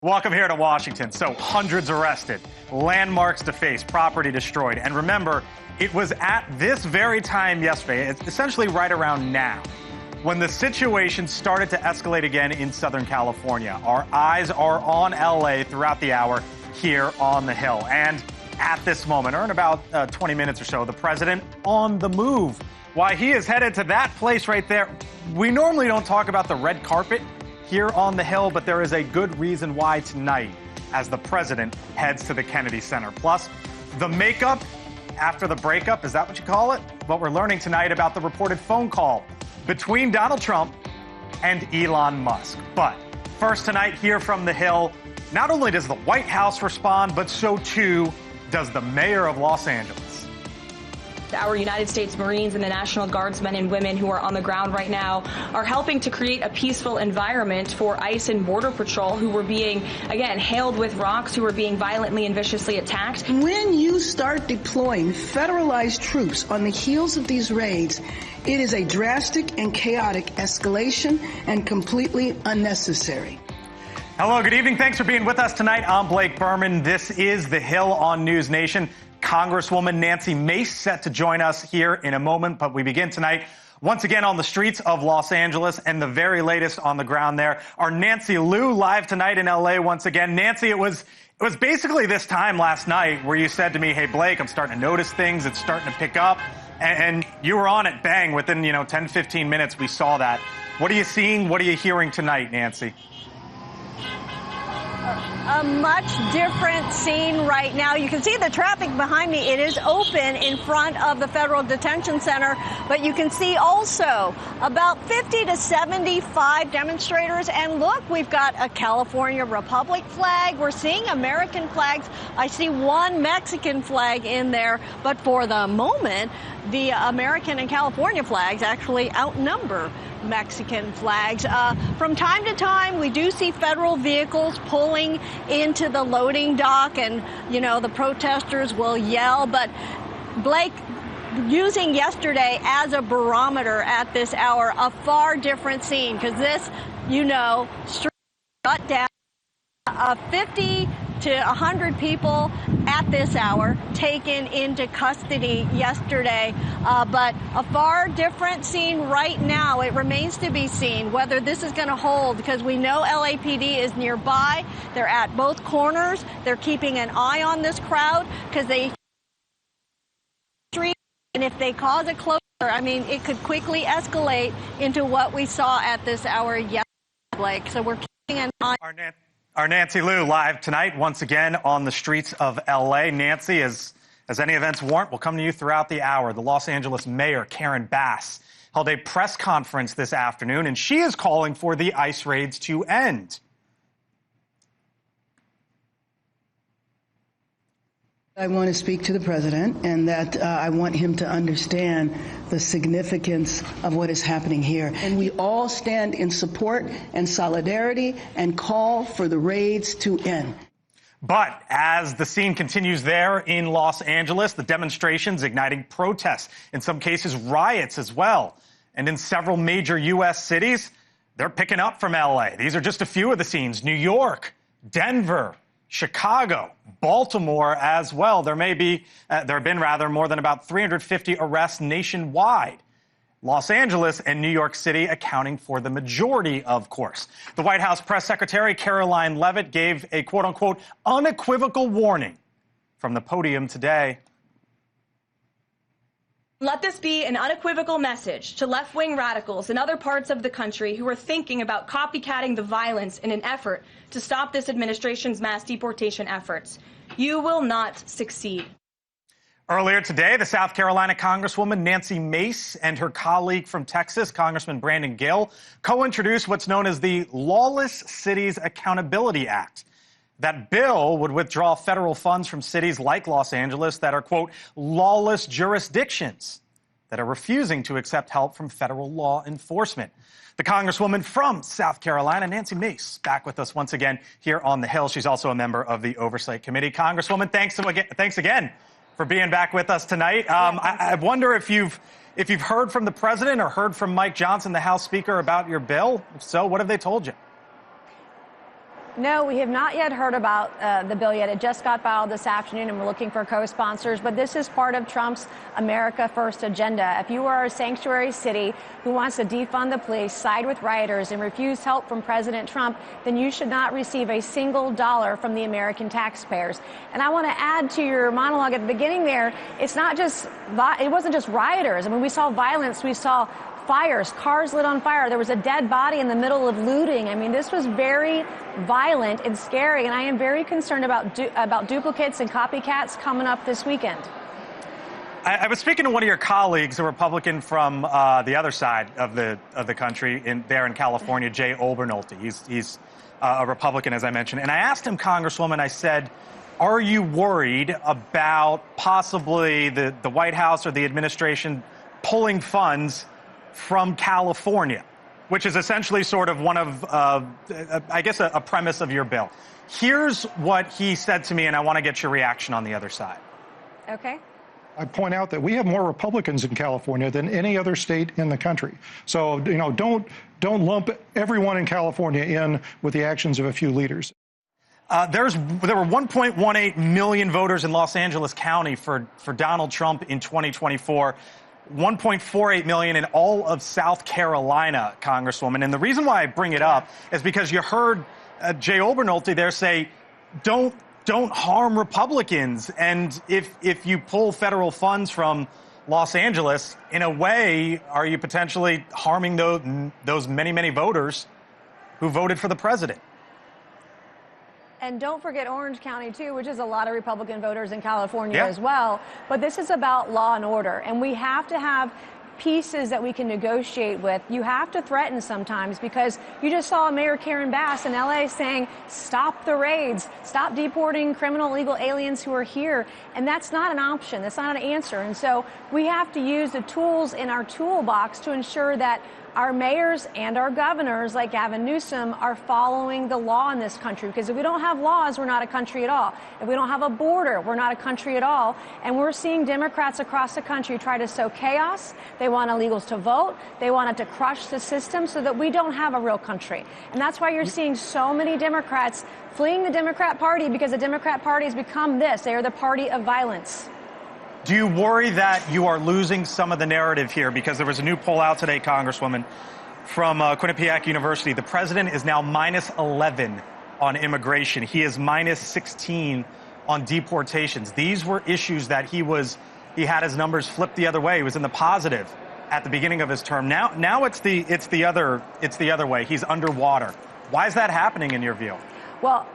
Welcome here to Washington. So hundreds arrested, landmarks defaced, property destroyed. And remember, it was at this very time yesterday, it's essentially right around now, when the situation started to escalate again in Southern California. Our eyes are on LA throughout the hour here on the Hill. And at this moment, or in about 20 minutes or so, the president on the move. Why he is headed to that place right there. We normally don't talk about the red carpet here on the Hill, but there is a good reason why tonight as the president heads to the Kennedy Center. Plus, the makeup after the breakup, is that what you call it? What we're learning tonight about the reported phone call between Donald Trump and Elon Musk. But first tonight here from the Hill, not only does the White House respond, but so too does the mayor of Los Angeles. Our United States Marines and the National Guardsmen and women who are on the ground right now are helping to create a peaceful environment for ICE and Border Patrol, who were being, again, hailed with rocks, who were being violently and viciously attacked. When you start deploying federalized troops on the heels of these raids, it is a drastic and chaotic escalation and completely unnecessary. Hello, good evening. Thanks for being with us tonight. I'm Blake Burman. This is The Hill on NewsNation. Congresswoman Nancy Mace set to join us here in a moment, but we begin tonight once again on the streets of Los Angeles, and the very latest on the ground there are Nancy Liu live tonight in LA once again. Nancy, it was basically this time last night where you said to me, hey, Blake, I'm starting to notice things. It's starting to pick up. And you were on it, bang, within, 10, 15 minutes we saw that. What are you seeing? What are you hearing tonight, Nancy? A much different scene right now. You can see the traffic behind me. It is open in front of the Federal Detention Center, but you can see also about 50 to 75 demonstrators. And look, we've got a California Republic flag. We're seeing American flags. I see one Mexican flag in there, but for the moment, the American and California flags actually outnumber Mexican flags. From time to time, we do see federal vehicles pulling into the loading dock, and, the protesters will yell. But Blake, using yesterday as a barometer at this hour, a far different scene, because this, street shut down, 50 to 100 people at this hour taken into custody yesterday. But a far different scene right now. It remains to be seen whether this is going to hold, because we know LAPD is nearby. They're at both corners. They're keeping an eye on this crowd because and if they cause a closure, it could quickly escalate into what we saw at this hour yesterday, Blake. So we're keeping an eye. Our Nancy Liu live tonight once again on the streets of L.A. Nancy, as any events warrant, will come to you throughout the hour. The Los Angeles Mayor, Karen Bass, held a press conference this afternoon, and she is calling for the ICE raids to end. I want to speak to the president, and that I want him to understand the significance of what is happening here. And we all stand in support and solidarity and call for the raids to end. But as the scene continues there in Los Angeles, the demonstrations igniting protests, in some cases riots as well. And in several major U.S. cities, they're picking up from L.A. These are just a few of the scenes. New York, Denver, Chicago, Baltimore as well. There have been more than about 350 arrests nationwide. Los Angeles and New York City accounting for the majority, of course. The White House press secretary, Caroline Leavitt, gave a quote-unquote unequivocal warning from the podium today. Let this be an unequivocal message to left-wing radicals in other parts of the country who are thinking about copycatting the violence in an effort to stop this administration's mass deportation efforts. You will not succeed. Earlier today, the South Carolina Congresswoman Nancy Mace and her colleague from Texas, Congressman Brandon Gill, co-introduced what's known as the Lawless Cities Accountability Act. That bill would withdraw federal funds from cities like Los Angeles that are, quote, lawless jurisdictions that are refusing to accept help from federal law enforcement. The Congresswoman from South Carolina, Nancy Mace, back with us once again here on the Hill. She's also a member of the Oversight Committee. Congresswoman, thanks again for being back with us tonight. I wonder if you've heard from the president or heard from Mike Johnson, the House Speaker, about your bill. If so, what have they told you? No, we have not yet heard about the bill yet. It just got filed this afternoon, and we're looking for co-sponsors. But this is part of Trump's America First agenda. If you are a sanctuary city who wants to defund the police, side with rioters, and refuse help from President Trump, then you should not receive a single dollar from the American taxpayers. And I want to add to your monologue at the beginning there, it wasn't just rioters. I mean, we saw violence. We saw fires, cars lit on fire. There was a dead body in the middle of looting. I mean, this was very violent and scary, and I am very concerned about duplicates and copycats coming up this weekend. I was speaking to one of your colleagues, a Republican from the other side of the country, there in California, Jay Obernolte. He's a Republican, as I mentioned. And I asked him, Congresswoman, I said, are you worried about possibly the White House or the administration pulling funds from California, which is essentially sort of one of, I guess, a premise of your bill? Here's what he said to me, and I want to get your reaction on the other side. Okay. I point out that we have more Republicans in California than any other state in the country. So, don't lump everyone in California in with the actions of a few leaders. There were 1.18 million voters in Los Angeles County for Donald Trump in 2024. 1.48 million in all of South Carolina, Congresswoman. And the reason why I bring it up is because you heard Jay Obernolte there say, don't harm Republicans. And if you pull federal funds from Los Angeles, in a way, are you potentially harming those many, many voters who voted for the president? And don't forget Orange County, too, which is a lot of Republican voters in California as well. But this is about law and order, and we have to have pieces that we can negotiate with. You have to threaten sometimes, because you just saw Mayor Karen Bass in L.A. saying, stop the raids, stop deporting criminal illegal aliens who are here. And that's not an option. That's not an answer. And so we have to use the tools in our toolbox to ensure that our mayors and our governors, like Gavin Newsom, are following the law in this country. Because if we don't have laws, we're not a country at all. If we don't have a border, we're not a country at all. And we're seeing Democrats across the country try to sow chaos. They want illegals to vote. They want it to crush the system so that we don't have a real country. And that's why you're seeing so many Democrats fleeing the Democrat Party, because the Democrat Party has become this. They are the party of violence. Do you worry that you are losing some of the narrative here? Because there was a new poll out today, Congresswoman, from Quinnipiac University. The president is now minus 11 on immigration. He is minus 16 on deportations. These were issues that he had his numbers flipped the other way. He was in the positive at the beginning of his term. Now it's the other way. He's underwater. Why is that happening in your view? Well,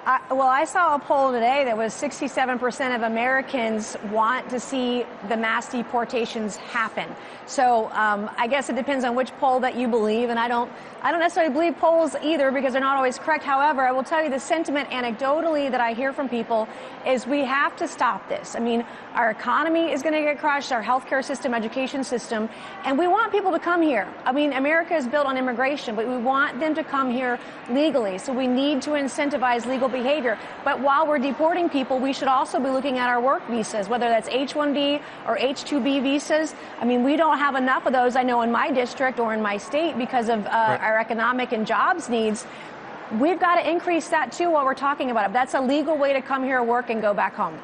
I saw a poll today that was 67% of Americans want to see the mass deportations happen. So I guess it depends on which poll that you believe, and I don't necessarily believe polls either, because they're not always correct. However, I will tell you the sentiment anecdotally that I hear from people is we have to stop this. I mean, our economy is going to get crushed, our healthcare system, education system, and we want people to come here. I mean, America is built on immigration, but we want them to come here legally. So we need to incentivize legal behavior. But while we're deporting people, we should also be looking at our work visas, whether that's H-1B or H-2B visas. I mean, we don't have enough of those, I know, in my district or in my state because of our economic and jobs needs. We've got to increase that, too, while we're talking about it. That's a legal way to come here, work, and go back home.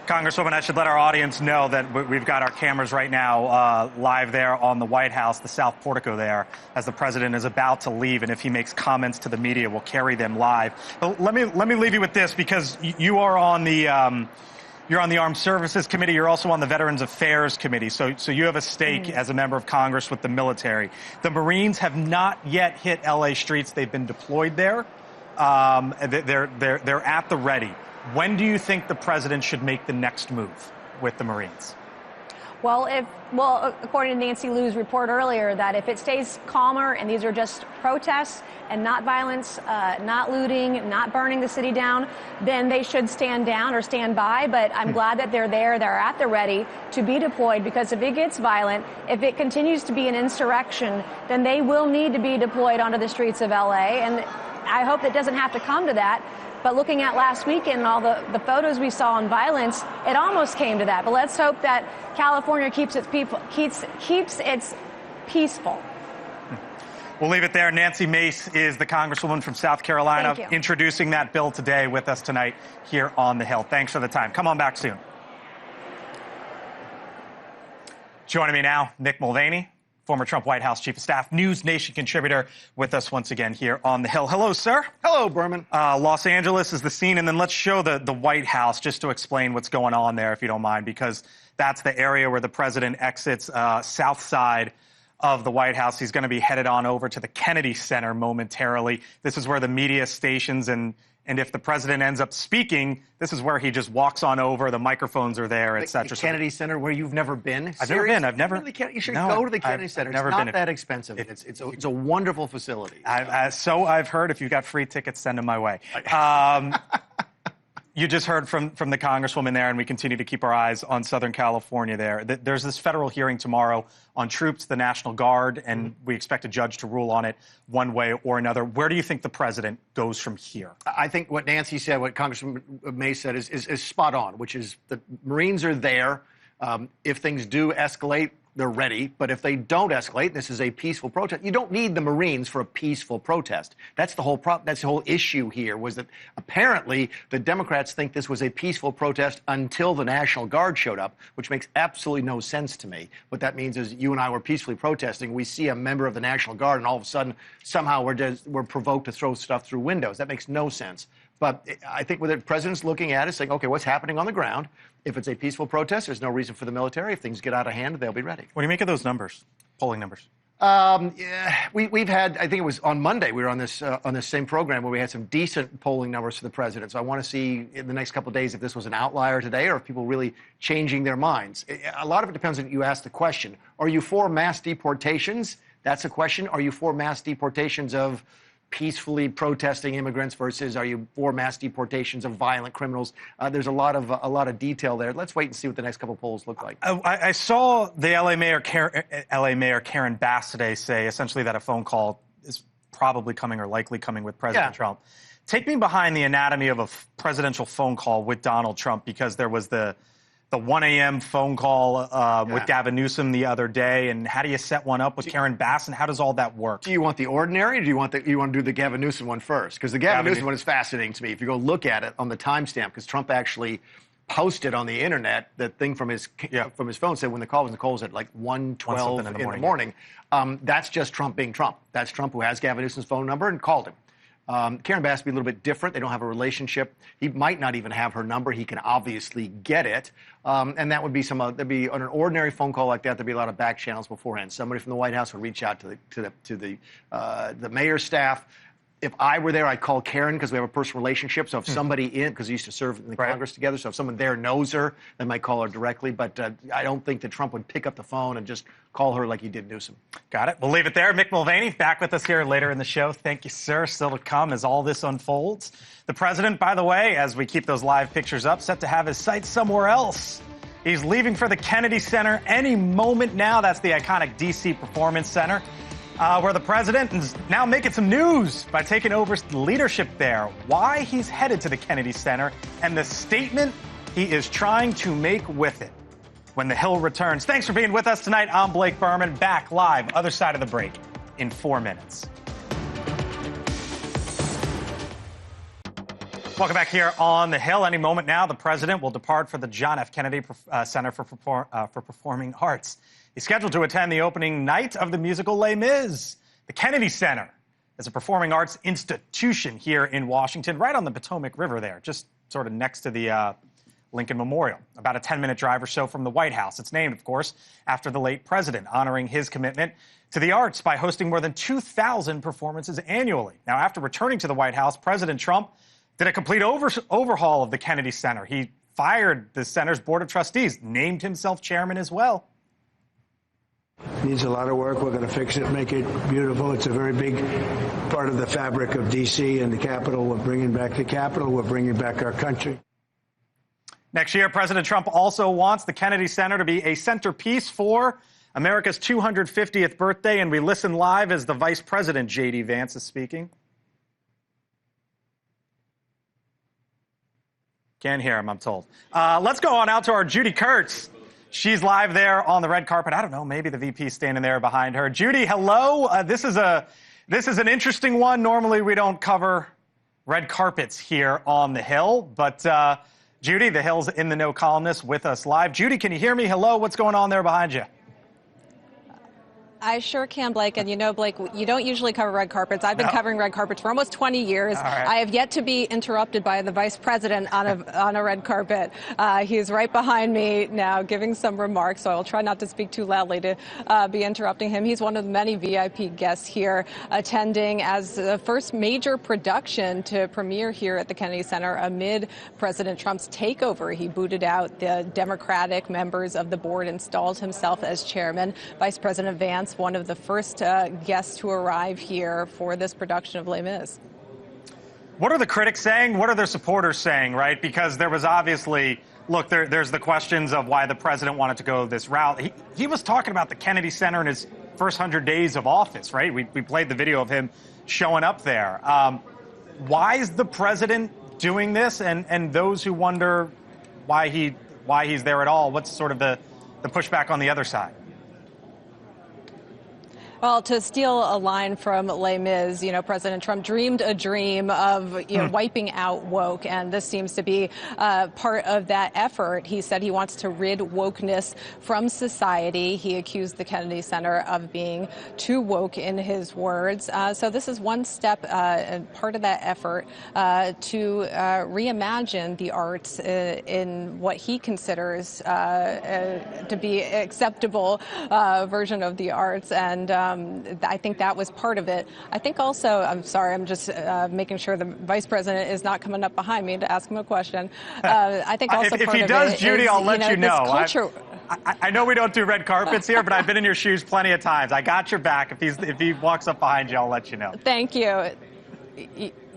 Congresswoman, I should let our audience know that we've got our cameras right now live there on the White House, the South Portico there, as the president is about to leave. And if he makes comments to the media, we'll carry them live. But let me leave you with this, because you are on the Armed Services Committee. You're also on the Veterans Affairs Committee. So you have a stake as a member of Congress with the military. The Marines have not yet hit L.A. streets. They've been deployed there. They're at the ready. When do you think the president should make the next move with the Marines? Well, according to Nancy Liu's report earlier, that if it stays calmer and these are just protests and not violence, not looting, not burning the city down, then they should stand down or stand by. But I'm glad that they're there. They're at the ready to be deployed, because if it gets violent, if it continues to be an insurrection, then they will need to be deployed onto the streets of L.A. And I hope it doesn't have to come to that. But looking at last weekend and all the photos we saw on violence, it almost came to that. But let's hope that California keeps its peaceful. We'll leave it there. Nancy Mace is the Congresswoman from South Carolina introducing that bill today with us tonight here on the Hill. Thanks for the time. Come on back soon. Joining me now, Mick Mulvaney, former Trump White House Chief of Staff, NewsNation contributor, with us once again here on the Hill. Hello, sir. Hello, Burman. Los Angeles is the scene, and then let's show the White House just to explain what's going on there, if you don't mind, because that's the area where the president exits south side of the White House. He's going to be headed on over to the Kennedy Center momentarily. This is where the media stations and if the president ends up speaking, this is where he just walks on over. The microphones are there, et cetera. The Kennedy Center, where you've never been? I've never been. I've never. You should go to the Kennedy Center. It's not that expensive. It's a wonderful facility. So I've heard. If you've got free tickets, send them my way. You just heard from the Congresswoman there, and we continue to keep our eyes on Southern California there. There's this federal hearing tomorrow on troops, the National Guard, and we expect a judge to rule on it one way or another. Where do you think the president goes from here? I think what Nancy said, what Congressman Mace said, is spot on, which is the Marines are there. If things do escalate, they're ready. But if they don't escalate, this is a peaceful protest. You don't need the Marines for a peaceful protest. That's the whole that's the whole issue here, was that apparently the Democrats think this was a peaceful protest until the National Guard showed up, which makes absolutely no sense to me. What that means is you and I were peacefully protesting. We see a member of the National Guard, and all of a sudden, somehow we're provoked to throw stuff through windows. That makes no sense. But I think what the president's looking at is saying, okay, what's happening on the ground? If it's a peaceful protest, there's no reason for the military. If things get out of hand, they'll be ready. What do you make of those numbers, polling numbers? We've had, I think it was on Monday, we were on this same program where we had some decent polling numbers for the president. So I want to see in the next couple of days if this was an outlier today or if people really changing their minds. A lot of it depends on you ask the question. Are you for mass deportations? That's a question. Are you for mass deportations of peacefully protesting immigrants versus are you for mass deportations of violent criminals? There's a lot of detail there. Let's wait and see what the next couple of polls look like. I saw the LA Mayor Karen Bass today say essentially that a phone call is probably coming or likely coming with President Trump. Take me behind the anatomy of a presidential phone call with Donald Trump, because there was the 1 a.m. phone call with Gavin Newsom the other day, and how do you set one up with Karen Bass, and how does all that work? Do you want the ordinary, or do you want to do the Gavin Newsom one first? Because the Gavin Newsom one is fascinating to me. If you go look at it on the timestamp, because Trump actually posted on the internet that thing from his phone said when the call was at like 1:12 in the morning. That's just Trump being Trump. That's Trump who has Gavin Newsom's phone number and called him. Karen Bass would be a little bit different. They don't have a relationship. He might not even have her number. He can obviously get it. And that would be there'd be on an ordinary phone call like that, there'd be a lot of back channels beforehand. Somebody from the White House would reach out to the mayor's staff. If I were there, I'd call Karen because we have a personal relationship. So if somebody because we used to serve in the Congress together, so if someone there knows her, they might call her directly. But I don't think that Trump would pick up the phone and just call her like he did Newsom. Got it. We'll leave it there. Mick Mulvaney back with us here later in the show. Thank you, sir. Still to come as all this unfolds. The president, by the way, as we keep those live pictures up, set to have his sights somewhere else. He's leaving for the Kennedy Center any moment now. That's the iconic D.C. Performance Center. Where the president is now making some news by taking over leadership there. Why he's headed to the Kennedy Center and the statement he is trying to make with it when the Hill returns. Thanks for being with us tonight. I'm Blake Burman, back live, other side of the break, in 4 minutes. Welcome back here on the Hill. Any moment now, the president will depart for the John F. Kennedy Center for Performing Arts. He's scheduled to attend the opening night of the musical Les Mis. The Kennedy Center is a performing arts institution here in Washington, right on the Potomac River there, just sort of next to the Lincoln Memorial, about a 10-minute drive or so from the White House. It's named, of course, after the late president, honoring his commitment to the arts by hosting more than 2,000 performances annually. Now, after returning to the White House, President Trump did a complete overhaul of the Kennedy Center. He fired the center's board of trustees, named himself chairman as well. Needs a lot of work. We're going to fix it, make it beautiful. It's a very big part of the fabric of D.C. and the Capitol. We're bringing back the Capitol. We're bringing back our country. Next year, President Trump also wants the Kennedy Center to be a centerpiece for America's 250th birthday. And we listen live as the Vice President, J.D. Vance, is speaking. Can't hear him, I'm told. Let's go on out to our Judy Kurtz. She's live there on the red carpet. I don't know, maybe the VP standing there behind her. Judy, hello. This is an interesting one. Normally we don't cover red carpets here on the Hill, but Judy, the Hill's In the Know columnist, with us live. Judy, can you hear me? Hello, what's going on there behind you? I sure can, Blake. And you know, Blake, you don't usually cover red carpets. I've been covering red carpets for almost 20 years. Right. I have yet to be interrupted by the vice president on a red carpet. He's right behind me now giving some remarks, so I will try not to speak too loudly to be interrupting him. He's one of the many VIP guests here attending as the first major production to premiere here at the Kennedy Center amid President Trump's takeover. He booted out the Democratic members of the board, installed himself as chairman. Vice President Vance, one of the first guests to arrive here for this production of Les Mis. What are the critics saying? What are their supporters saying, right? Because there was obviously, look, there's the questions of why the president wanted to go this route. He was talking about the Kennedy Center in his first 100 days of office, right? We played the video of him showing up there. Why is the president doing this? And those who wonder why he's there at all, what's sort of the pushback on the other side? Well, to steal a line from Les Mis, you know, President Trump dreamed a dream of, wiping out woke, and this seems to be part of that effort. He said he wants to rid wokeness from society. He accused the Kennedy Center of being too woke, in his words. So this is one step and part of that effort to reimagine the arts in what he considers to be acceptable version of the arts, and I think that was part of it. I think also, I'm sorry, I'm just making sure the vice president is not coming up behind me to ask him a question. I think also if part he of does, it Judy, is, I'll let you know. Culture... I know we don't do red carpets here, but I've been in your shoes plenty of times. I got your back. If he walks up behind you, I'll let you know. Thank you.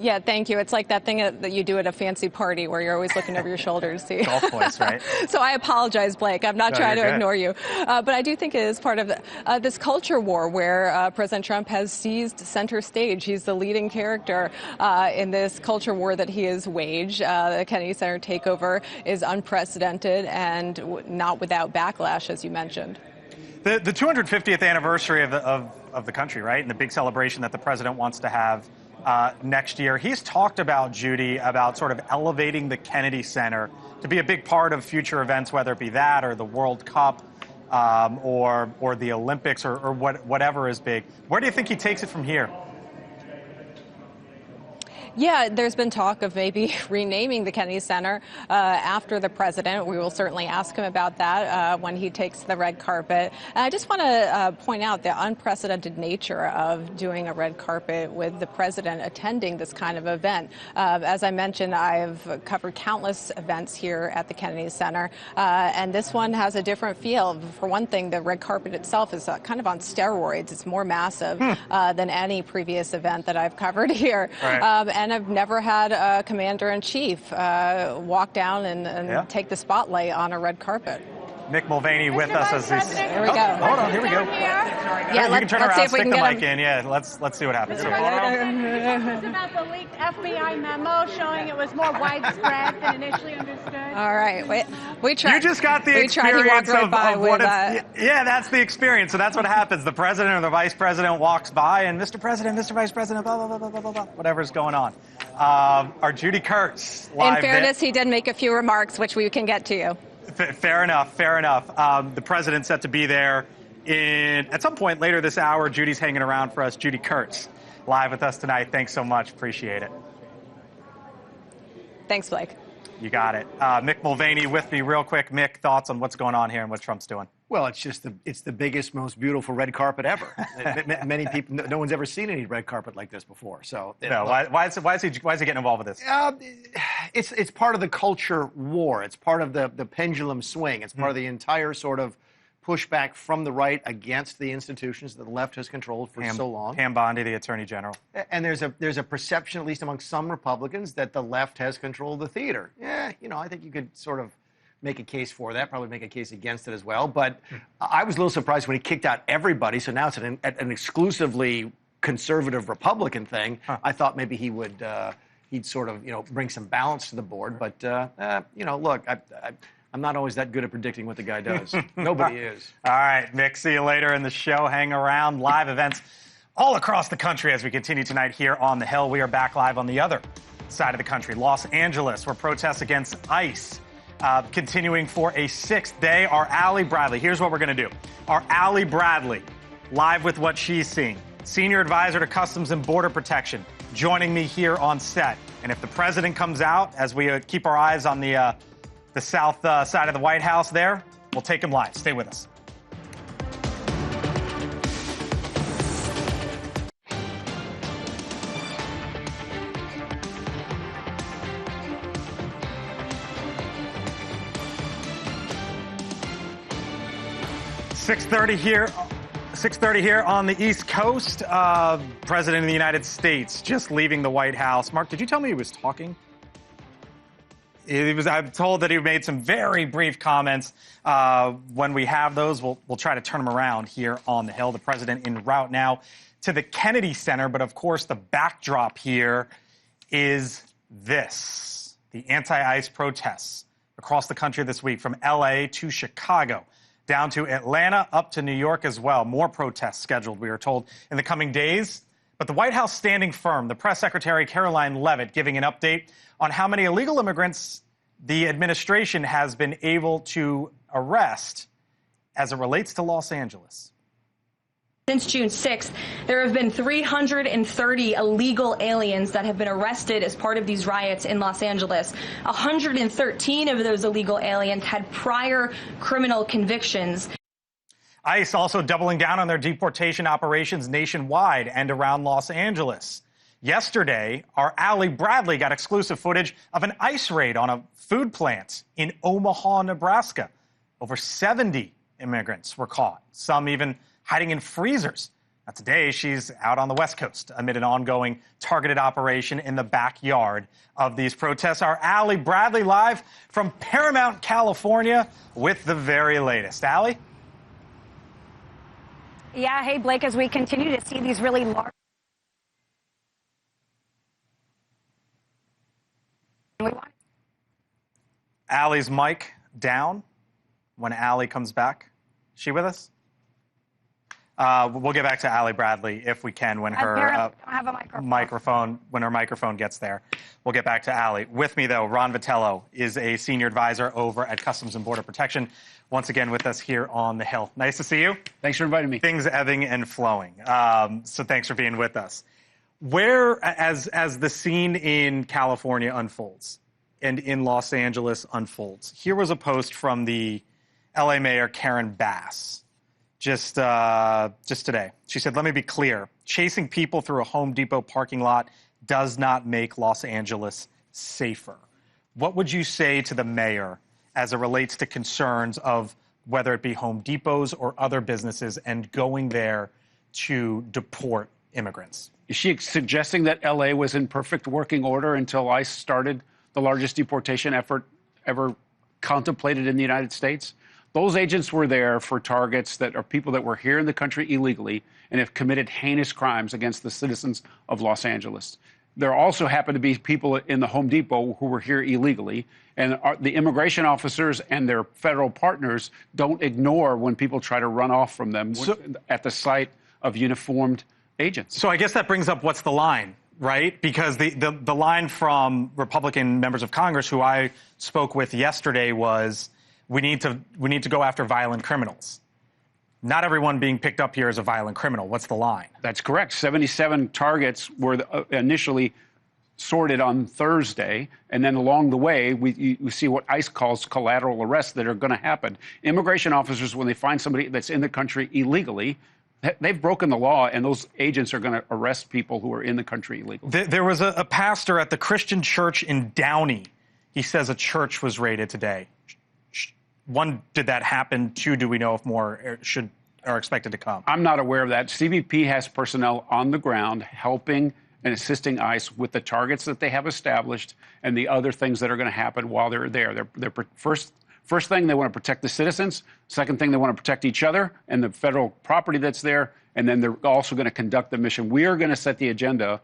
Yeah, thank you. It's like that thing that you do at a fancy party where you're always looking over your shoulders. See? Golf course, right? So I apologize, Blake. I'm not trying to ignore you. But I do think it is part of this culture war where President Trump has seized center stage. He's the leading character in this culture war that he has waged. The Kennedy Center takeover is unprecedented and not without backlash, as you mentioned. The 250th anniversary of the country, right, and the big celebration that the president wants to have next year. He's talked about, Judy, about sort of elevating the Kennedy Center to be a big part of future events, whether it be that or the World Cup or the Olympics or whatever is big. Where do you think he takes it from here? Yeah, there's been talk of maybe renaming the Kennedy Center after the president. We will certainly ask him about that when he takes the red carpet. And I just want to point out the unprecedented nature of doing a red carpet with the president attending this kind of event. As I mentioned, I've covered countless events here at the Kennedy Center, and this one has a different feel. For one thing, the red carpet itself is kind of on steroids. It's more massive than any previous event that I've covered here. Right. And I've never had a commander-in-chief walk down and take the spotlight on a red carpet. Mick Mulvaney with us as he's... Here we go. Hold on, here we go. Yeah, you can turn around, stick the mic in. Yeah, let's see what happens. It's about the leaked FBI memo showing it was more widespread than initially understood. All right, we tried. You just got the experience of what it's... Yeah, that's the experience. So that's what happens. The president or the vice president walks by, and Mr. President, Mr. Vice President, blah, blah, blah, blah, blah, blah, whatever's going on. Our Judy Kurtz live. In fairness, he did make a few remarks, which we can get to you. Fair enough. Fair enough. The president's set to be there at some point later this hour. Judy's hanging around for us. Judy Kurtz, live with us tonight. Thanks so much. Appreciate it. Thanks, Blake. You got it. Mick Mulvaney with me real quick. Mick, thoughts on what's going on here and what Trump's doing? Well, it's the biggest, most beautiful red carpet ever. Many people, no one's ever seen any red carpet like this before. So no, why is he getting involved with this? It's part of the culture war. It's part of the pendulum swing. It's part of the entire sort of pushback from the right against the institutions that the left has controlled for so long. Pam Bondi, the Attorney General. And there's a perception, at least among some Republicans, that the left has controlled the theater. Yeah, I think you could sort of make a case for that, probably make a case against it as well. But I was a little surprised when he kicked out everybody, so now it's an exclusively conservative Republican thing. I thought maybe he'd sort of, bring some balance to the board. But, look, I'm not always that good at predicting what the guy does. Nobody is. All right, Mick, see you later in the show. Hang around. Live events all across the country as we continue tonight here on the Hill. We are back live on the other side of the country, Los Angeles, where protests against ICE continuing for a 6th day. Our Allie Bradley, here's what we're going to do. Our Allie Bradley, live with what she's seeing. Senior advisor to Customs and Border Protection, joining me here on set. And if the president comes out, as we keep our eyes on the south side of the White House there, we'll take him live. Stay with us. Six thirty here on the East Coast. President of the United States just leaving the White House. Mark, did you tell me he was talking? I'm told that he made some very brief comments. When we have those, we'll try to turn them around here on the Hill. The president en route now to the Kennedy Center. But, of course, the backdrop here is this. The anti-ICE protests across the country this week, from L.A. to Chicago, down to Atlanta, up to New York as well. More protests scheduled, we are told, in the coming days. But the White House standing firm. The press secretary, Caroline Leavitt, giving an update on how many illegal immigrants the administration has been able to arrest as it relates to Los Angeles. Since June 6th, there have been 330 illegal aliens that have been arrested as part of these riots in Los Angeles. 113 of those illegal aliens had prior criminal convictions. ICE also doubling down on their deportation operations nationwide and around Los Angeles. Yesterday, our Allie Bradley got exclusive footage of an ICE raid on a food plant in Omaha, Nebraska. Over 70 immigrants were caught, some even hiding in freezers. Now, today, she's out on the West Coast amid an ongoing targeted operation in the backyard of these protests. Our Allie Bradley live from Paramount, California, with the very latest. Allie? Yeah, hey, Blake, as we continue to see these really large... Allie's mic down when Allie comes back. Is she with us? We'll get back to Allie Bradley if we can when her microphone gets there. We'll get back to Allie. With me, though, Ron Vitello is a senior advisor over at Customs and Border Protection. Once again with us here on the Hill. Nice to see you. Thanks for inviting me. Things ebbing and flowing. So thanks for being with us. Where, as the scene in California unfolds and in Los Angeles unfolds, here was a post from the LA Mayor Karen Bass. Just today. She said, let me be clear. Chasing people through a Home Depot parking lot does not make Los Angeles safer. What would you say to the mayor as it relates to concerns of whether it be Home Depots or other businesses and going there to deport immigrants? Is she suggesting that L.A. was in perfect working order until ICE started the largest deportation effort ever contemplated in the United States? Those agents were there for targets that are people that were here in the country illegally and have committed heinous crimes against the citizens of Los Angeles. There also happen to be people in the Home Depot who were here illegally, and the immigration officers and their federal partners don't ignore when people try to run off from them at the sight of uniformed agents. So I guess that brings up what's the line, right? Because the line from Republican members of Congress who I spoke with yesterday was, we need to go after violent criminals. Not everyone being picked up here is a violent criminal. What's the line? That's correct. 77 targets were initially sorted on Thursday, and then along the way, we see what ICE calls collateral arrests that are going to happen. Immigration officers, when they find somebody that's in the country illegally, they've broken the law, and those agents are going to arrest people who are in the country illegally. There was a pastor at the Christian church in Downey. He says a church was raided today. One, did that happen? Two, do we know if more are expected to come? I'm not aware of that. CBP has personnel on the ground helping and assisting ICE with the targets that they have established and the other things that are going to happen while they're there. They're first thing, they want to protect the citizens. Second thing, they want to protect each other and the federal property that's there. And then they're also going to conduct the mission. We are going to set the agenda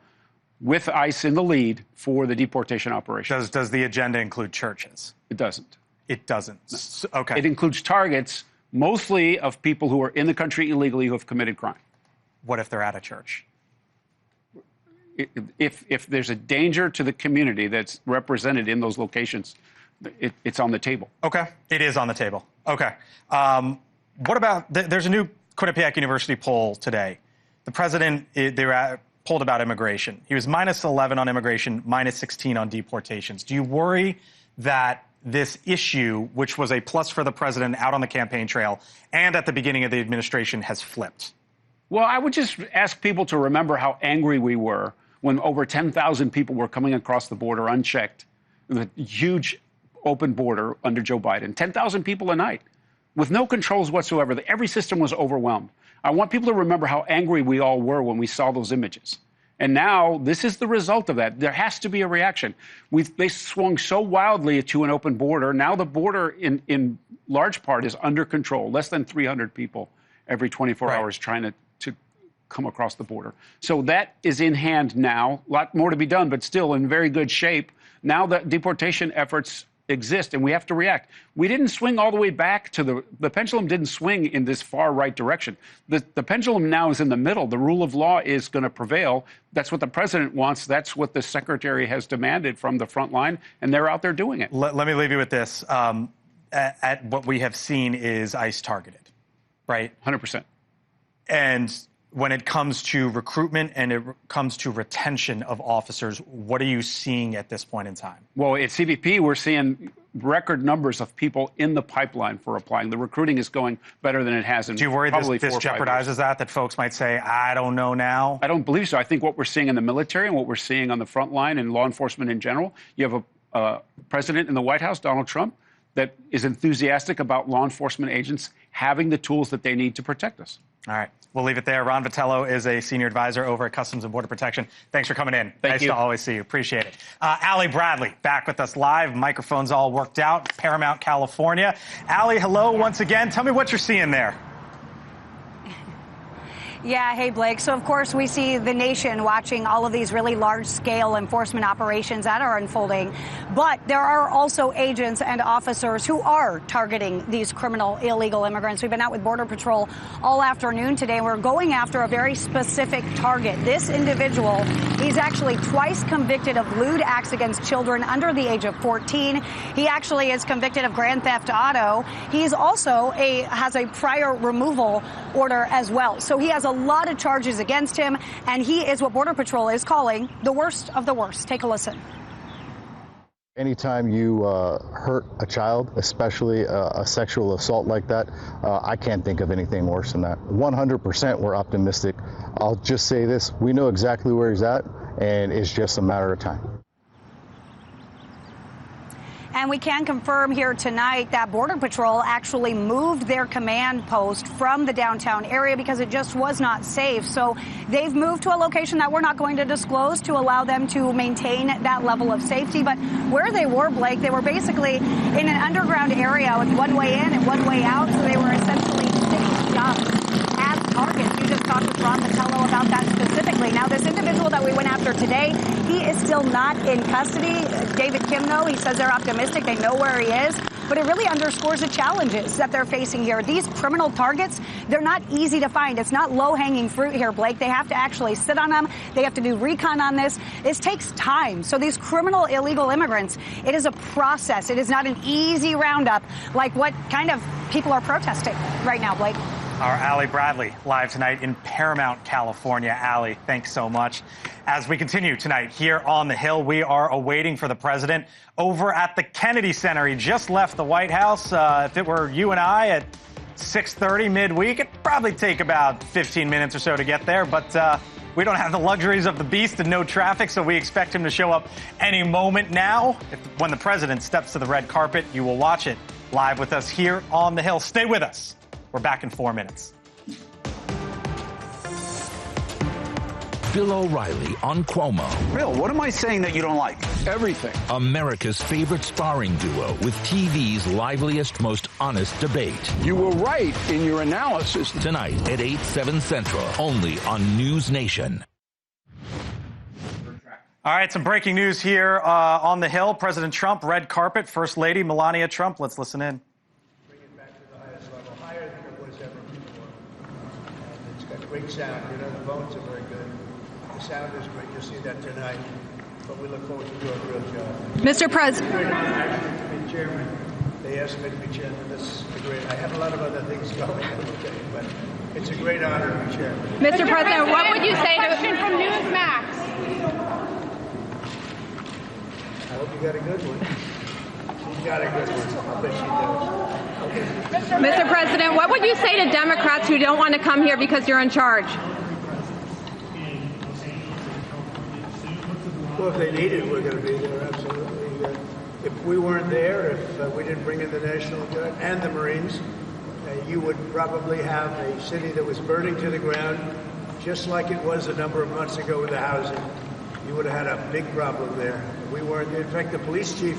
with ICE in the lead for the deportation operation. Does the agenda include churches? It doesn't. It doesn't. Okay. It includes targets mostly of people who are in the country illegally who have committed crime. What if they're at a church? If there's a danger to the community that's represented in those locations, it's on the table. Okay. It is on the table. Okay. What about, there's a new Quinnipiac University poll today. The president, they polled about immigration. He was -11 on immigration, -16 on deportations. Do you worry that this issue, which was a plus for the president out on the campaign trail and at the beginning of the administration, has flipped? Well, I would just ask people to remember how angry we were when over 10,000 people were coming across the border unchecked, the huge open border under Joe Biden. 10,000 people a night with no controls whatsoever. Every system was overwhelmed. I want people to remember how angry we all were when we saw those images. And now this is the result of that. There has to be a reaction. They swung so wildly to an open border. Now the border in large part is under control. Less than 300 people every 24 hours trying to come across the border. So that is in hand now. A lot more to be done, but still in very good shape. Now the deportation efforts exist, and we have to react. We didn't swing all the way back to the pendulum didn't swing in this far right direction. The pendulum now is in the middle. The rule of law is going to prevail. That's what the president wants. That's what the secretary has demanded from the front line, and they're out there doing it. Let me leave you with this. At what we have seen is ICE targeted, right? 100%. And when it comes to recruitment and it comes to retention of officers, what are you seeing at this point in time? Well, at CBP, we're seeing record numbers of people in the pipeline for applying. The recruiting is going better than it has in Do you worry probably this jeopardizes that folks might say, I don't know now? I don't believe so. I think what we're seeing in the military and what we're seeing on the front line and law enforcement in general, you have a president in the White House, Donald Trump, that is enthusiastic about law enforcement agents having the tools that they need to protect us. All right. We'll leave it there. Ron Vitello is a senior advisor over at Customs and Border Protection. Thanks for coming in. Nice to always see you. Appreciate it. Allie Bradley back with us live. Microphones all worked out. Paramount, California. Allie, hello once again. Tell me what you're seeing there. Yeah, hey, Blake. So, of course, we see the nation watching all of these really large-scale enforcement operations that are unfolding. But there are also agents and officers who are targeting these criminal illegal immigrants. We've been out with Border Patrol all afternoon today. We're going after a very specific target. This individual, he's actually twice convicted of lewd acts against children under the age of 14. He actually is convicted of grand theft auto. He's also has a prior removal order as well. So he has a lot of charges against him, and he is what Border Patrol is calling the worst of the worst. Take a listen. Anytime you hurt a child, especially a sexual assault like that, I can't think of anything worse than that. 100% we're optimistic. I'll just say this, we know exactly where he's at, and it's just a matter of time. And we can confirm here tonight that Border Patrol actually moved their command post from the downtown area because it just was not safe. So they've moved to a location that we're not going to disclose to allow them to maintain that level of safety. But where they were, Blake, they were basically in an underground area with one way in and one way out. So they were essentially sitting just as targets. You just talked with Ron Vitello about that specifically. Now, this individual that we went after today, he is still not in custody. David Kim, though, he says they're optimistic. They know where he is. But it really underscores the challenges that they're facing here. These criminal targets, they're not easy to find. It's not low-hanging fruit here, Blake. They have to actually sit on them. They have to do recon on this. This takes time. So these criminal illegal immigrants, it is a process. It is not an easy roundup like what kind of people are protesting right now, Blake. Our Allie Bradley live tonight in Paramount, California. Allie, thanks so much. As we continue tonight here on the Hill, we are awaiting for the president over at the Kennedy Center. He just left the White House. If it were you and I at 6:30 midweek, it'd probably take about 15 minutes or so to get there. But we don't have the luxuries of the beast and no traffic, so we expect him to show up any moment now. When the president steps to the red carpet, you will watch it live with us here on the Hill. Stay with us. We're back in 4 minutes. Bill O'Reilly on Cuomo. Bill, what am I saying that you don't like? Everything. America's favorite sparring duo with TV's liveliest, most honest debate. You were right in your analysis. Tonight at 8, 7 Central, only on NewsNation. All right, some breaking news here on the Hill. President Trump, red carpet, First Lady Melania Trump. Let's listen in. Bring it back to the highest level, higher than it was ever before. And it's got great sound. You know, the bones are very good. The sound is great. You'll see that tonight. But we look forward to doing a real job. Mr. President. It's a great honor actually to be chairman. They asked me to be chairman. This is great. I have a lot of other things going, okay, but it's a great honor to be chairman. Mr. President, what would you say to... Question from Newsmax. I hope you got a good one. She's got a good one. I'll bet she does. Okay. Mr. President, what would you say to Democrats who don't want to come here because you're in charge? Well, if they need it, we're going to be there, absolutely. If we weren't there, if we didn't bring in the National Guard and the Marines, you would probably have a city that was burning to the ground, just like it was a number of months ago with the housing. You would have had a big problem there. We weren't there. In fact, the police chief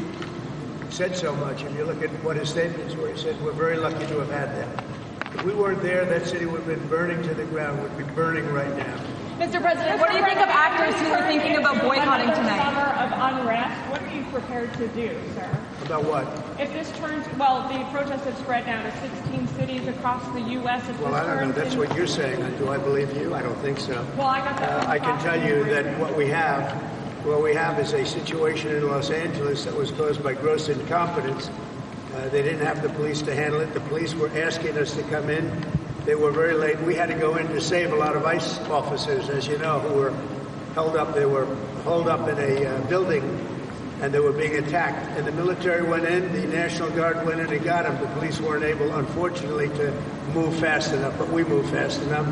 said so much. If you look at what his statements were, he said, we're very lucky to have had that. If we weren't there, that city would have been burning to the ground, would be burning right now. Mr. President, what do you think of actors who are thinking about boycotting tonight? Summer of unrest, what are you prepared to do, sir? About what? If this turns, well, the protests have spread now to 16 cities across the U.S. Well, I don't know. That's what you're saying. Do I believe you? I don't think so. Well, I got that. I can tell you that what we have is a situation in Los Angeles that was caused by gross incompetence. They didn't have the police to handle it. The police were asking us to come in. They were very late. We had to go in to save a lot of ICE officers, as you know, who were held up. They were holed up in a building, and they were being attacked. And the military went in, the National Guard went in and got them. The police weren't able, unfortunately, to move fast enough, but we moved fast enough.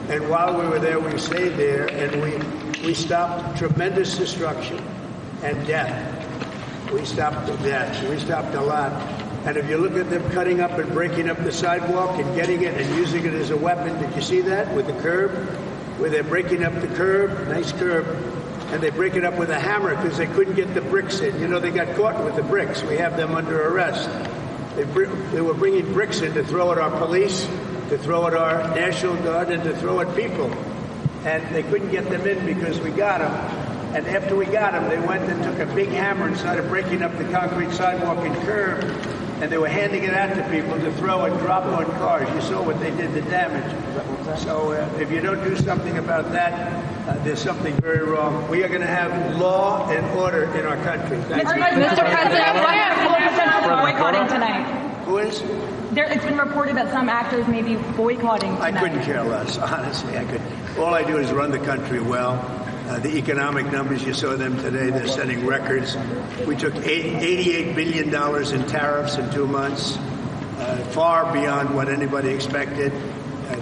And while we were there, we stayed there, and we stopped tremendous destruction and death. We stopped the death. We stopped a lot. And if you look at them cutting up and breaking up the sidewalk and getting it and using it as a weapon, did you see that with the curb? Where they're breaking up the curb, nice curb, and they break it up with a hammer because they couldn't get the bricks in. You know, they got caught with the bricks. We have them under arrest. They were bringing bricks in to throw at our police, to throw at our National Guard, and to throw at people. And they couldn't get them in because we got them. And after we got them, they went and took a big hammer and started breaking up the concrete sidewalk and curb. And they were handing it out to people to throw and drop on cars. You saw what they did, the damage. So if you don't do something about that, there's something very wrong. We are going to have law and order in our country. Thank you. Mr. President, what are potentially boycotting tonight? Who is? It's been reported that some actors may be boycotting tonight. I couldn't care less, honestly. All I do is run the country well. The economic numbers, you saw them today, they're setting records. We took $88 billion in tariffs in 2 months, far beyond what anybody expected.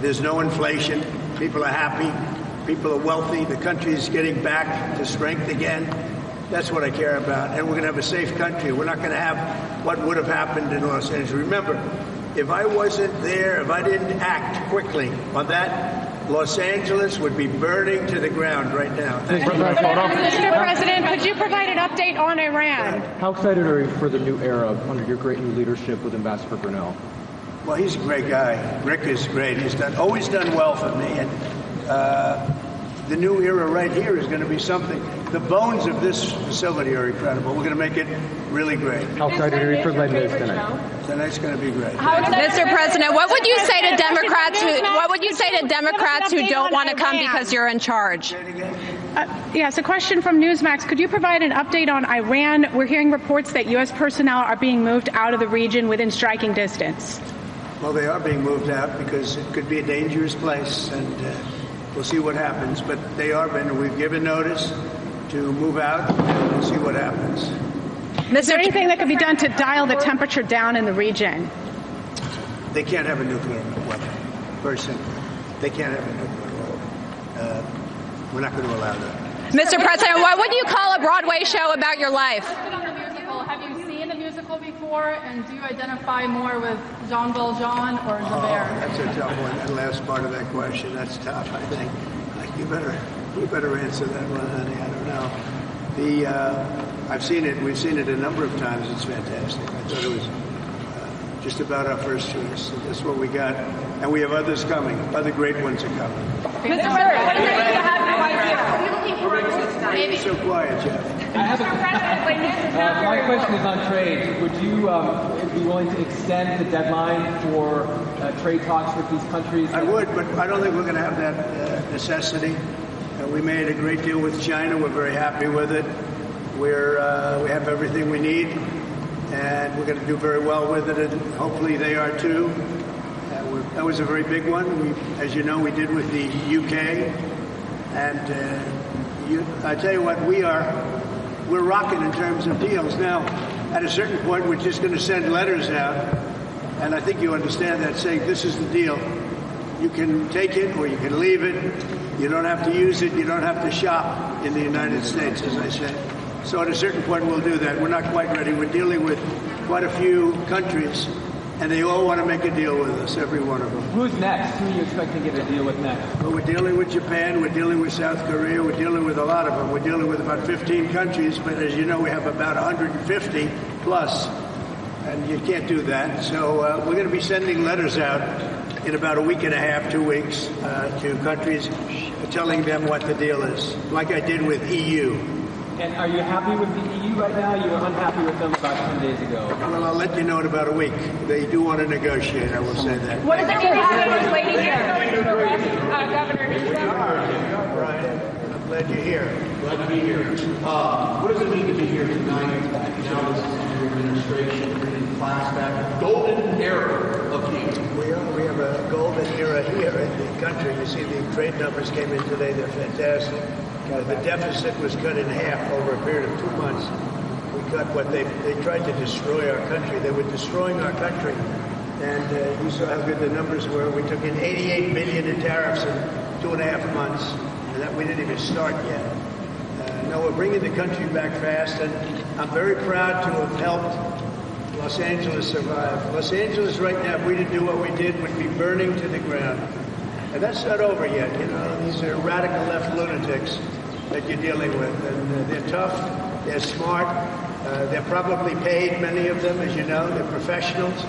There's no inflation. People are happy. People are wealthy. The country is getting back to strength again. That's what I care about. And we're going to have a safe country. We're not going to have what would have happened in Los Angeles. Remember, if I wasn't there, if I didn't act quickly on that, Los Angeles would be burning to the ground right now. Mr. President, could you provide an update on Iran? How excited are you for the new era under your great new leadership with Ambassador Brunel? Well, he's a great guy. Rick is great. He's always done well for me. And the new era right here is going to be something. The bones of this facility are incredible. We're going to make it really great. How excited are you for Les Mis tonight? Tonight's going to be great. Mr. President, what would you say to Democrats who don't want to come because you're in charge? Yes, a question from Newsmax. Could you provide an update on Iran? We're hearing reports that U.S. personnel are being moved out of the region within striking distance. Well, they are being moved out because it could be a dangerous place, and we'll see what happens. But they are being. We've given notice to move out, and we'll see what happens. Is there anything that could be done to dial the temperature down in the region? They can't have a nuclear weapon. Very simple. They can't have a nuclear weapon. We're not going to allow that. Mr. President, what would you call a Broadway show about your life? Have you seen the musical before, and do you identify more with Jean Valjean or Javert? That's a tough one. That last part of that question, that's tough, I think. You better answer that one, honey. I don't know. I've seen it. We've seen it a number of times. It's fantastic. I thought it was just about our first choice. So that's what we got. And we have others coming. Other great ones are coming. Mr. President, what is it to have your wife here? Maybe. So quiet, Jeff. My question is on trade. Would you be willing to extend the deadline for trade talks with these countries? I would, but I don't think we're going to have that necessity. We made a great deal with China. We're very happy with it. We have everything we need, and we're going to do very well with it, and hopefully they are too. That was a very big one. As you know, we did with the UK, and I tell you what, we're rocking in terms of deals. Now, at a certain point, we're just going to send letters out, and I think you understand that, saying this is the deal. You can take it or you can leave it. You don't have to use it. You don't have to shop in the United States, as I said. So at a certain point, we'll do that. We're not quite ready. We're dealing with quite a few countries, and they all want to make a deal with us, every one of them. Who's next? Who are you expecting to get a deal with next? Well, we're dealing with Japan. We're dealing with South Korea. We're dealing with a lot of them. We're dealing with about 15 countries, but as you know, we have about 150 plus, and you can't do that. So we're going to be sending letters out in about a week and a half, 2 weeks, to countries, telling them what the deal is, like I did with EU. And are you happy with the EU right now? You were unhappy with them about 10 days ago. Well, I'll let you know in about a week. They do want to negotiate, I will say that. What does it mean to have a first lady here? Governor Newsom? Brian, I'm glad you're here. Glad to be here. What does it mean to be here tonight? Now this is under administration, bringing class back, golden era of peace. We have a golden era here in the country. You see the trade numbers came in today. They're fantastic. The deficit was cut in half over a period of 2 months. We cut what they tried to destroy our country. They were destroying our country. And you saw how good the numbers were. We took in $88 billion in tariffs in 2.5 months. And that we didn't even start yet. No, we're bringing the country back fast. And I'm very proud to have helped Los Angeles survive. Los Angeles right now, if we didn't do what we did, would be burning to the ground. And that's not over yet, you know. These are radical left lunatics that you're dealing with. And they're tough, they're smart, they're probably paid, many of them, as you know. They're professionals.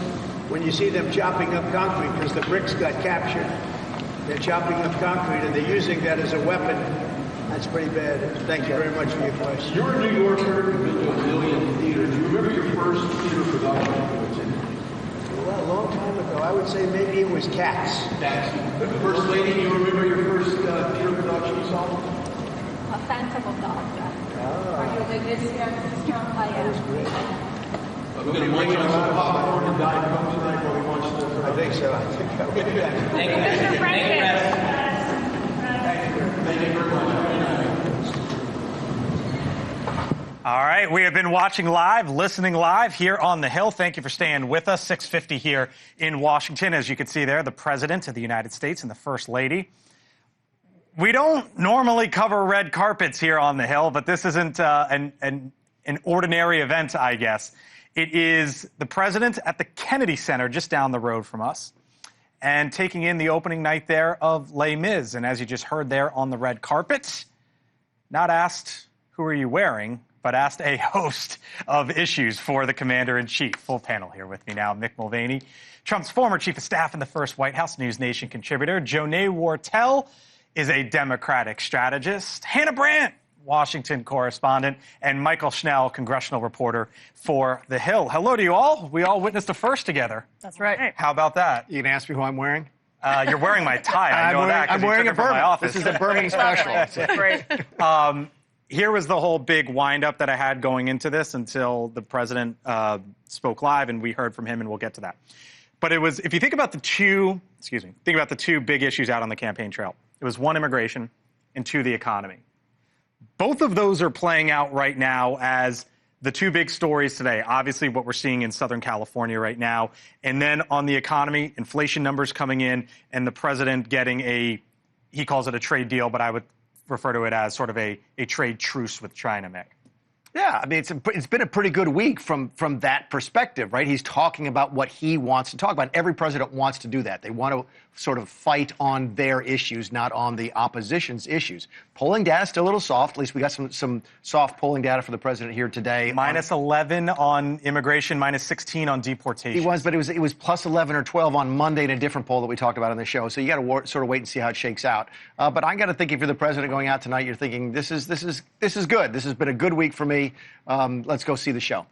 When you see them chopping up concrete, because the bricks got captured, they're chopping up concrete and they're using that as a weapon. That's pretty bad. Thank you very much for your question. You're a New Yorker, you've been to a million theaters. Do you remember your first theater production? Well, a long time ago. I would say maybe it was Cats. Cats. The First Lady, do you remember your first theater production you saw? A Phantom of the Opera. Are you the this year? That was great. We're going to munch on some popcorn and Diet Coke tonight while we watch the... I think so. I think that would be that. Thank you. Thank you very much. All right, we have been watching live, listening live here on the Hill. Thank you for staying with us. 6:50 here in Washington. As you can see there, the President of the United States and the First Lady. We don't normally cover red carpets here on the Hill, but this isn't an ordinary event, I guess. It is the President at the Kennedy Center just down the road from us and taking in the opening night there of Les Mis. And as you just heard there on the red carpet, not asked, who are you wearing, but asked a host of issues for the Commander-in-Chief. Full panel here with me now. Mick Mulvaney, Trump's former Chief of Staff in the first White House, NewsNation contributor. Jonay Wartell is a Democratic strategist. Hannah Brandt, Washington correspondent. And Michael Schnell, congressional reporter for The Hill. Hello to you all. We all witnessed a first together. That's right. How about that? You can ask me who I'm wearing? You're wearing my tie. I know that. I'm wearing a Burman. This is a Burman special. Great. Here was the whole big windup that I had going into this until the president spoke live, and we heard from him, and we'll get to that. But it was, if you think about the two big issues out on the campaign trail, it was one, immigration, and two, the economy. Both of those are playing out right now as the two big stories today. Obviously, what we're seeing in Southern California right now, and then on the economy, inflation numbers coming in, and the president getting he calls it a trade deal, but I would refer to it as sort of a trade truce with China, Mick. Yeah, I mean, it's been a pretty good week from that perspective, right? He's talking about what he wants to talk about. Every president wants to do that. They want to sort of fight on their issues, not on the opposition's issues. Polling data is still a little soft. At least we got some soft polling data for the president here today. Minus 11 on immigration, minus 16 on deportation. He was, but it was plus 11 or 12 on Monday in a different poll that we talked about on the show. So you got to sort of wait and see how it shakes out. But I got to think if you're the president going out tonight, you're thinking this is good. This has been a good week for me. Let's go see the show.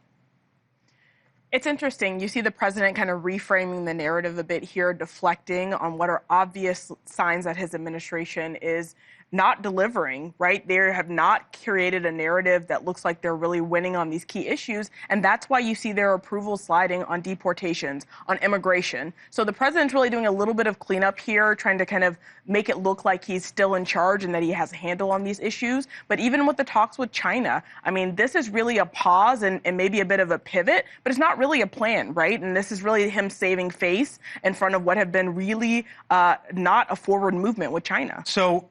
It's interesting. You see the president kind of reframing the narrative a bit here, deflecting on what are obvious signs that his administration is not delivering, right? They have not created a narrative that looks like they're really winning on these key issues. And that's why you see their approval sliding on deportations, on immigration. So the president's really doing a little bit of cleanup here, trying to kind of make it look like he's still in charge and that he has a handle on these issues. But even with the talks with China, I mean, this is really a pause and maybe a bit of a pivot, but it's not really a plan, right? And this is really him saving face in front of what have been really not a forward movement with China. So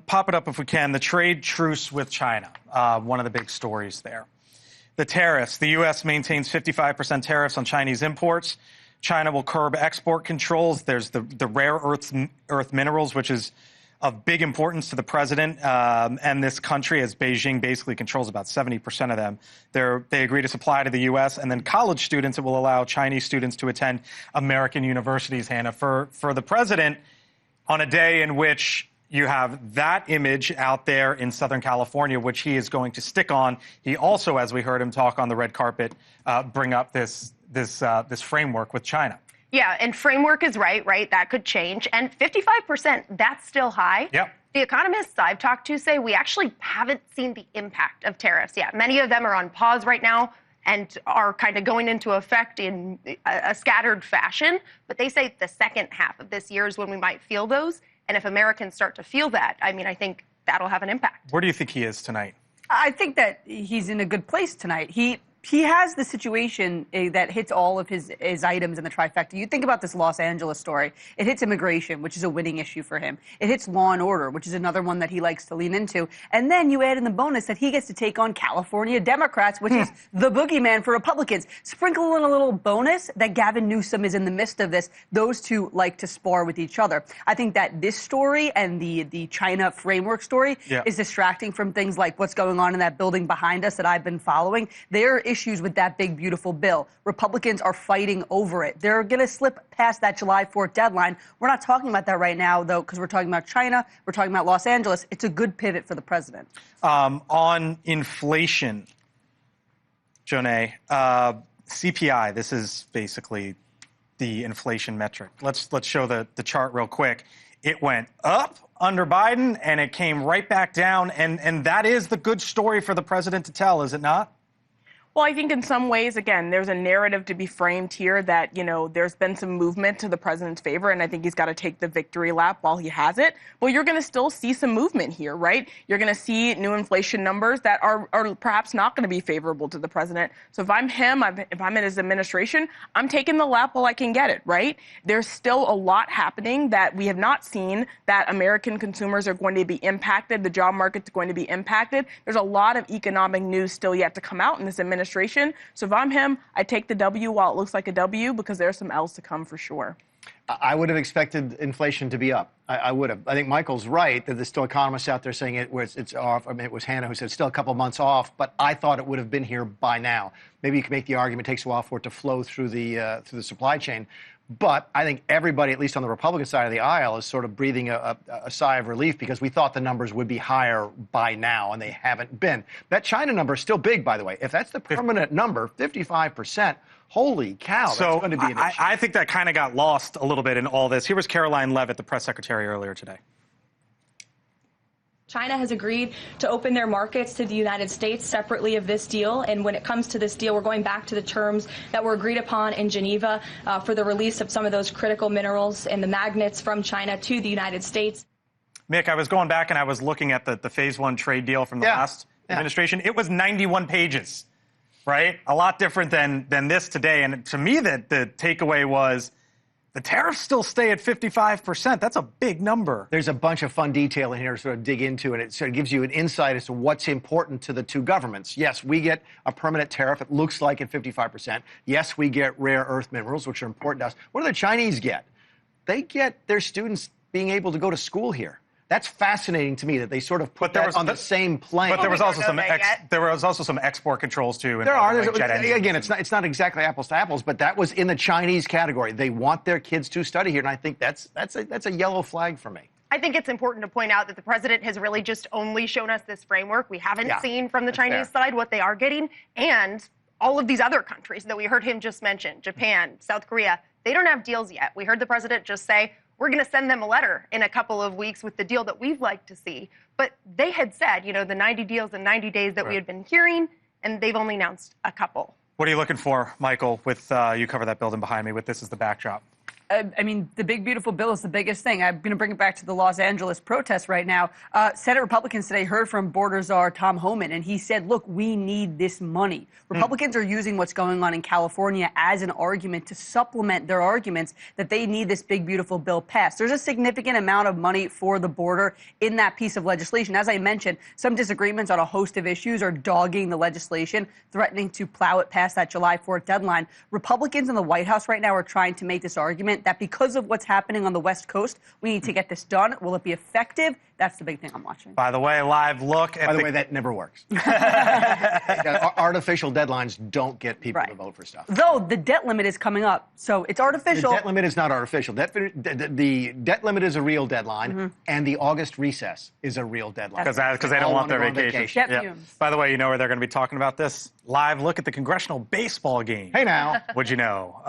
pop it up if we can. The trade truce with China, one of the big stories there. The tariffs. The U.S. maintains 55% tariffs on Chinese imports. China will curb export controls. There's the rare earth minerals, which is of big importance to the president and this country, as Beijing basically controls about 70% of them. They agree to supply to the U.S. And then college students, it will allow Chinese students to attend American universities, Hannah. For the president, on a day in which you have that image out there in Southern California, which he is going to stick on. He also, as we heard him talk on the red carpet, bring up this framework with China. Yeah, and framework is right? That could change. And 55%, that's still high. Yep. The economists I've talked to say we actually haven't seen the impact of tariffs yet. Many of them are on pause right now and are kind of going into effect in a scattered fashion. But they say the second half of this year is when we might feel those. And if Americans start to feel that, I mean, I think that'll have an impact. Where do you think he is tonight? I think that he's in a good place tonight. He has the situation that hits all of his items in the trifecta. You think about this Los Angeles story. It hits immigration, which is a winning issue for him. It hits law and order, which is another one that he likes to lean into. And then you add in the bonus that he gets to take on California Democrats, which is the boogeyman for Republicans. Sprinkle in a little bonus that Gavin Newsom is in the midst of this. Those two like to spar with each other. I think that this story and the China framework story is distracting from things like what's going on in that building behind us that I've been following. There are issues with that big, beautiful bill. Republicans are fighting over it. They're going to slip past that July 4th deadline. We're not talking about that right now, though, because we're talking about China. We're talking about Los Angeles. It's a good pivot for the president. On inflation, Jonay, CPI, this is basically the inflation metric. Let's show the chart real quick. It went up under Biden, and it came right back down, and that is the good story for the president to tell, is it not? Well, I think in some ways, again, there's a narrative to be framed here that, you know, there's been some movement to the president's favor, and I think he's got to take the victory lap while he has it. But you're going to still see some movement here, right? You're going to see new inflation numbers that are perhaps not going to be favorable to the president. So if I'm him, if I'm in his administration, I'm taking the lap while I can get it, right? There's still a lot happening that we have not seen, that American consumers are going to be impacted. The job market's going to be impacted. There's a lot of economic news still yet to come out in this administration. So if I'm him, I take the W while it looks like a W, because there's some L's to come for sure. I would have expected inflation to be up. I would have. I think Michael's right that there's still economists out there saying it's off. I mean, it was Hannah who said it's still a couple months off, but I thought it would have been here by now. Maybe you can make the argument it takes a while for it to flow through the supply chain. But I think everybody, at least on the Republican side of the aisle, is sort of breathing a sigh of relief, because we thought the numbers would be higher by now, and they haven't been. That China number is still big, by the way. If that's the permanent number, 55%, holy cow, that's going to be an issue. I think that kind of got lost a little bit in all this. Here was Caroline Leavitt, the press secretary, earlier today. China has agreed to open their markets to the United States separately of this deal. And when it comes to this deal, we're going back to the terms that were agreed upon in Geneva for the release of some of those critical minerals and the magnets from China to the United States. Mick, I was going back and I was looking at the Phase 1 trade deal from the last administration. It was 91 pages, right? A lot different than this today. And to me, the takeaway was the tariffs still stay at 55%. That's a big number. There's a bunch of fun detail in here to sort of dig into, and it sort of gives you an insight as to what's important to the two governments. Yes, we get a permanent tariff. It looks like at 55%. Yes, we get rare earth minerals, which are important to us. What do the Chinese get? They get their students being able to go to school here. That's fascinating to me that they sort of put that on the same plane. But there was also some export controls too. There are. Again, it's not exactly apples to apples, but that was in the Chinese category. They want their kids to study here, and I think that's a yellow flag for me. I think it's important to point out that the president has really just only shown us this framework. We haven't seen from the Chinese side what they are getting, and all of these other countries that we heard him just mention, Japan, South Korea, they don't have deals yet. We heard the president just say, we're going to send them a letter in a couple of weeks with the deal that we'd like to see. But they had said, the 90 deals in 90 days that we had been hearing, and they've only announced a couple. What are you looking for, Michael, with you cover that building behind me with this as the backdrop? I mean, the big, beautiful bill is the biggest thing. I'm going to bring it back to the Los Angeles protests right now. Senate Republicans today heard from border czar Tom Homan, and he said, look, we need this money. Republicans are using what's going on in California as an argument to supplement their arguments that they need this big, beautiful bill passed. There's a significant amount of money for the border in that piece of legislation. As I mentioned, some disagreements on a host of issues are dogging the legislation, threatening to plow it past that July 4th deadline. Republicans in the White House right now are trying to make this argument that because of what's happening on the West Coast, we need to get this done. Will it be effective? That's the big thing I'm watching. By the way, live look at By the way, that never works. Artificial deadlines don't get people to vote for stuff. Though the debt limit is coming up, so it's artificial. The debt limit is not artificial. The debt limit is a real deadline, and the August recess is a real deadline. Because they don't want their vacation. Yep. By the way, you know where they're going to be talking about this? Live look at the congressional baseball game. Hey now. What'd you know?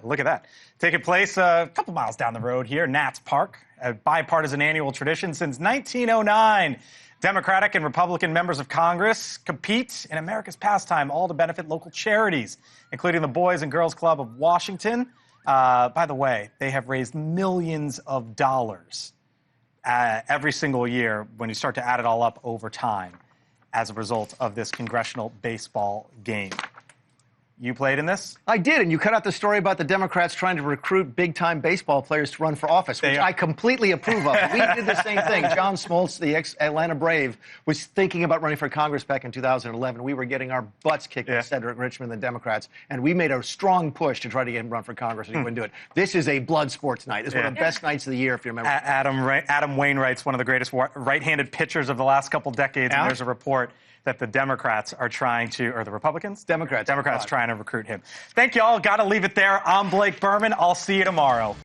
Look at that. Taking place a couple miles down the road here, Nats Park, a bipartisan annual tradition since 1909. Democratic and Republican members of Congress compete in America's pastime, all to benefit local charities, including the Boys and Girls Club of Washington. By the way, they have raised millions of dollars every single year when you start to add it all up over time as a result of this congressional baseball game. You played in this? I did, and you cut out the story about the Democrats trying to recruit big-time baseball players to run for office, which I completely approve of. We did the same thing. John Smoltz, the ex-Atlanta Brave, was thinking about running for Congress back in 2011. We were getting our butts kicked by Cedric Richmond and the Democrats, and we made a strong push to try to get him run for Congress, and he wouldn't do it. This is a blood sports night. It's one of the best nights of the year, if you remember. Adam Wainwright's one of the greatest right-handed pitchers of the last couple decades, and there's a report that the Democrats are trying to, or the Republicans? Democrats trying to recruit him. Thank you all. Got to leave it there. I'm Blake Burman. I'll see you tomorrow.